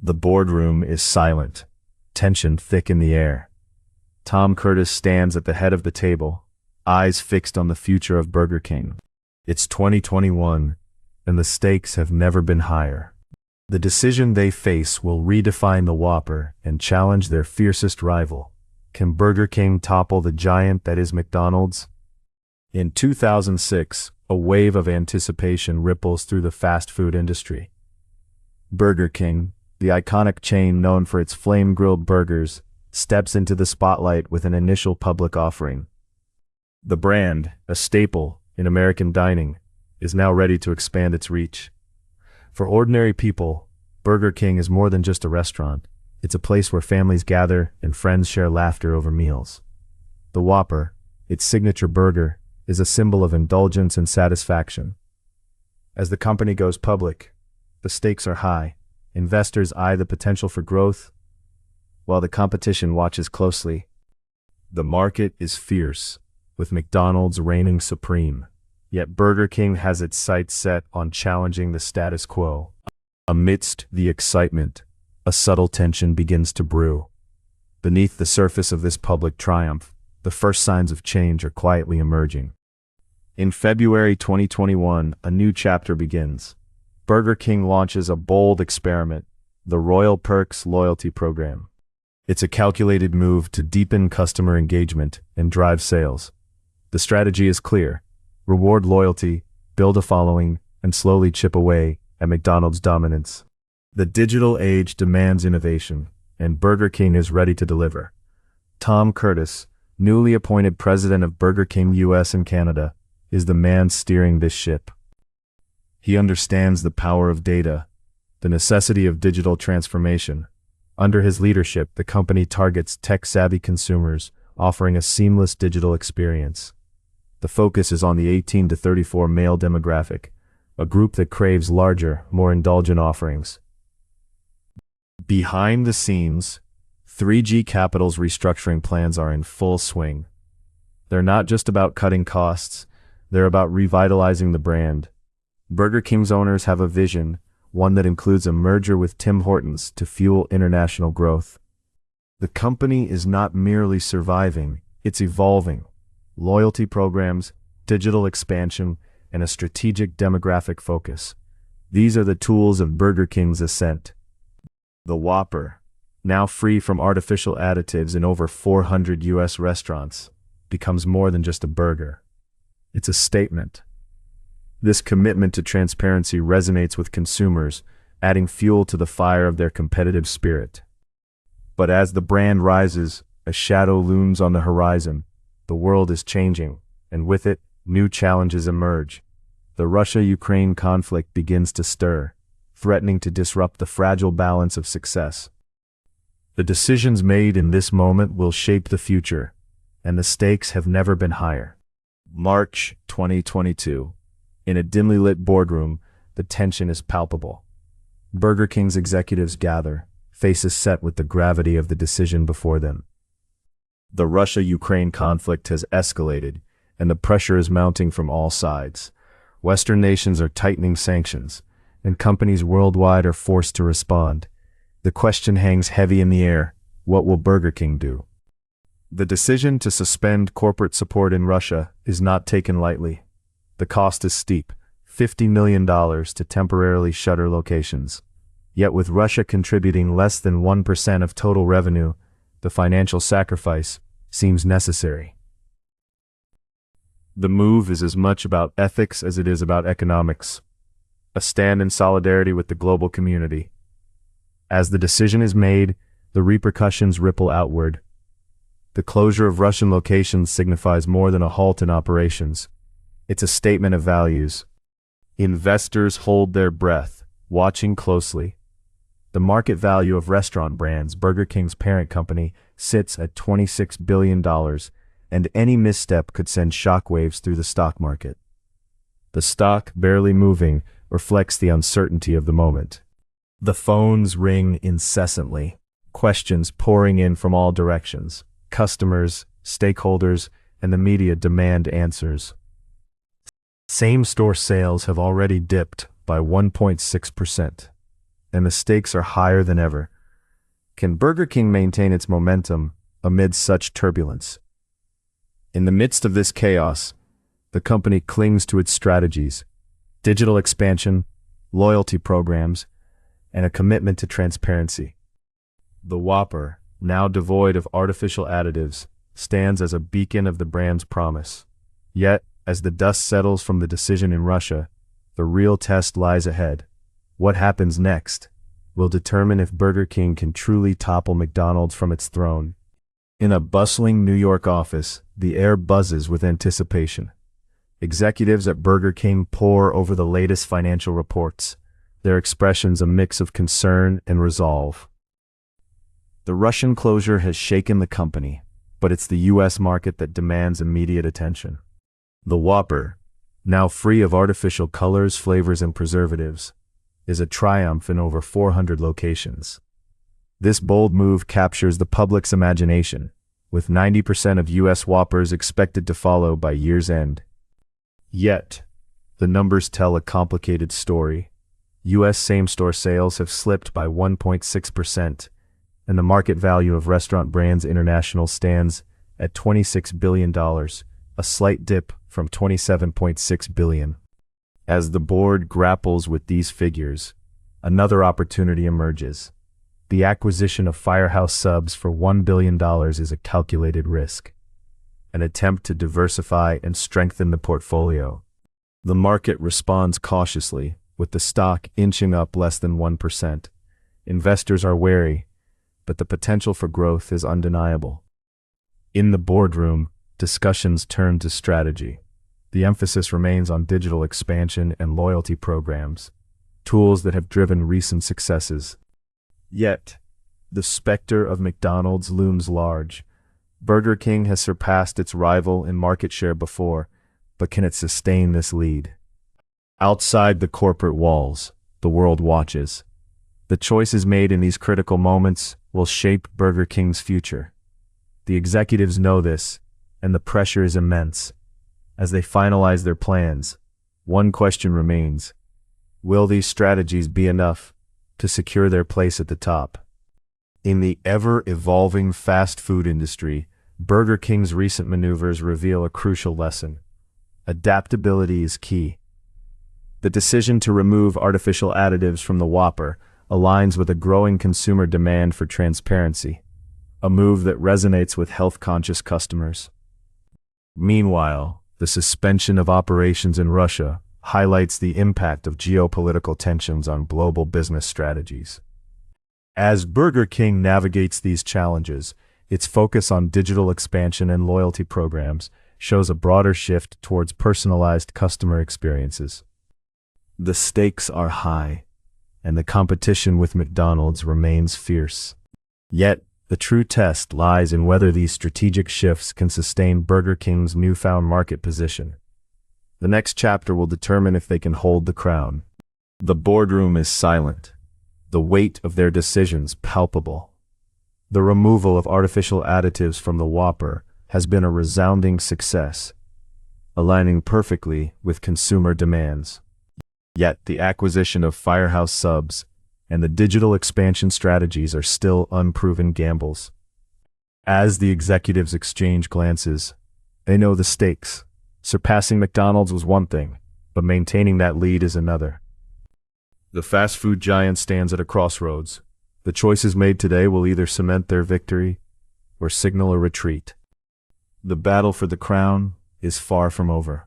The boardroom is silent, tension thick in the air. Tom Curtis stands at the head of the table, eyes fixed on the future of Burger King. It's 2021, and the stakes have never been higher. The decision they face will redefine the Whopper and challenge their fiercest rival. Can Burger King topple the giant that is McDonald's? In 2006, a wave of anticipation ripples through the fast food industry. Burger King, the iconic chain known for its flame-grilled burgers, steps into the spotlight with an initial public offering. The brand, a staple in American dining, is now ready to expand its reach. For ordinary people, Burger King is more than just a restaurant. It's a place where families gather and friends share laughter over meals. The Whopper, its signature burger, is a symbol of indulgence and satisfaction. As the company goes public, the stakes are high. Investors eye the potential for growth, while the competition watches closely. The market is fierce, with McDonald's reigning supreme. Yet Burger King has its sights set on challenging the status quo. Amidst the excitement, a subtle tension begins to brew. Beneath the surface of this public triumph, the first signs of change are quietly emerging. In February 2021, a new chapter begins. Burger King launches a bold experiment, the Royal Perks loyalty program. It's a calculated move to deepen customer engagement and drive sales. The strategy is clear: reward loyalty, build a following, and slowly chip away at McDonald's dominance. The digital age demands innovation, and Burger King is ready to deliver. Tom Curtis, newly appointed president of Burger King US and Canada, is the man steering this ship. He understands the power of data, the necessity of digital transformation. Under his leadership, the company targets tech-savvy consumers, offering a seamless digital experience. The focus is on the 18 to 34 male demographic, a group that craves larger, more indulgent offerings. Behind the scenes, 3G Capital's restructuring plans are in full swing. They're not just about cutting costs, they're about revitalizing the brand. Burger King's owners have a vision, one that includes a merger with Tim Hortons to fuel international growth. The company is not merely surviving, it's evolving. Loyalty programs, digital expansion, and a strategic demographic focus. These are the tools of Burger King's ascent. The Whopper, now free from artificial additives in over 400 US restaurants, becomes more than just a burger. It's a statement. This commitment to transparency resonates with consumers, adding fuel to the fire of their competitive spirit. But as the brand rises, a shadow looms on the horizon. The world is changing, and with it, new challenges emerge. The Russia-Ukraine conflict begins to stir, threatening to disrupt the fragile balance of success. The decisions made in this moment will shape the future, and the stakes have never been higher. March 2022. In a dimly lit boardroom, the tension is palpable. Burger King's executives gather, faces set with the gravity of the decision before them. The Russia-Ukraine conflict has escalated, and the pressure is mounting from all sides. Western nations are tightening sanctions, and companies worldwide are forced to respond. The question hangs heavy in the air: what will Burger King do? The decision to suspend corporate support in Russia is not taken lightly. The cost is steep, $50 million to temporarily shutter locations. Yet with Russia contributing less than 1% of total revenue, the financial sacrifice seems necessary. The move is as much about ethics as it is about economics, a stand in solidarity with the global community. As the decision is made, the repercussions ripple outward. The closure of Russian locations signifies more than a halt in operations. It's a statement of values. Investors hold their breath, watching closely. The market value of restaurant brands, Burger King's parent company, sits at $26 billion, and any misstep could send shockwaves through the stock market. The stock, barely moving, reflects the uncertainty of the moment. The phones ring incessantly, questions pouring in from all directions. Customers, stakeholders, and the media demand answers. Same-store sales have already dipped by 1.6%, and the stakes are higher than ever. Can Burger King maintain its momentum amid such turbulence? In the midst of this chaos, the company clings to its strategies: digital expansion, loyalty programs, and a commitment to transparency. The Whopper, now devoid of artificial additives, stands as a beacon of the brand's promise. Yet, as the dust settles from the decision in Russia, the real test lies ahead. What happens next will determine if Burger King can truly topple McDonald's from its throne. In a bustling New York office, the air buzzes with anticipation. Executives at Burger King pore over the latest financial reports, their expressions a mix of concern and resolve. The Russian closure has shaken the company, but it's the U.S. market that demands immediate attention. The Whopper, now free of artificial colors, flavors, and preservatives, is a triumph in over 400 locations. This bold move captures the public's imagination, with 90% of U.S. Whoppers expected to follow by year's end. Yet, the numbers tell a complicated story. U.S. same-store sales have slipped by 1.6%, and the market value of Restaurant Brands International stands at $26 billion, a slight dip from $27.6 billion. As the board grapples with these figures, another opportunity emerges. The acquisition of Firehouse Subs for $1 billion is a calculated risk, an attempt to diversify and strengthen the portfolio. The market responds cautiously, with the stock inching up less than 1%. Investors are wary, but the potential for growth is undeniable. In the boardroom, discussions turn to strategy. The emphasis remains on digital expansion and loyalty programs, tools that have driven recent successes. Yet, the specter of McDonald's looms large. Burger King has surpassed its rival in market share before, but can it sustain this lead? Outside the corporate walls, the world watches. The choices made in these critical moments will shape Burger King's future. The executives know this, and the pressure is immense. As they finalize their plans, one question remains: will these strategies be enough to secure their place at the top? In the ever-evolving fast food industry, Burger King's recent maneuvers reveal a crucial lesson. Adaptability is key. The decision to remove artificial additives from the Whopper aligns with a growing consumer demand for transparency, a move that resonates with health-conscious customers. Meanwhile, the suspension of operations in Russia highlights the impact of geopolitical tensions on global business strategies. As Burger King navigates these challenges, its focus on digital expansion and loyalty programs shows a broader shift towards personalized customer experiences. The stakes are high, and the competition with McDonald's remains fierce. Yet, the true test lies in whether these strategic shifts can sustain Burger King's newfound market position. The next chapter will determine if they can hold the crown. The boardroom is silent, the weight of their decisions palpable. The removal of artificial additives from the Whopper has been a resounding success, aligning perfectly with consumer demands. Yet the acquisition of Firehouse Subs and the digital expansion strategies are still unproven gambles. As the executives exchange glances, they know the stakes. Surpassing McDonald's was one thing, but maintaining that lead is another. The fast food giant stands at a crossroads. The choices made today will either cement their victory or signal a retreat. The battle for the crown is far from over.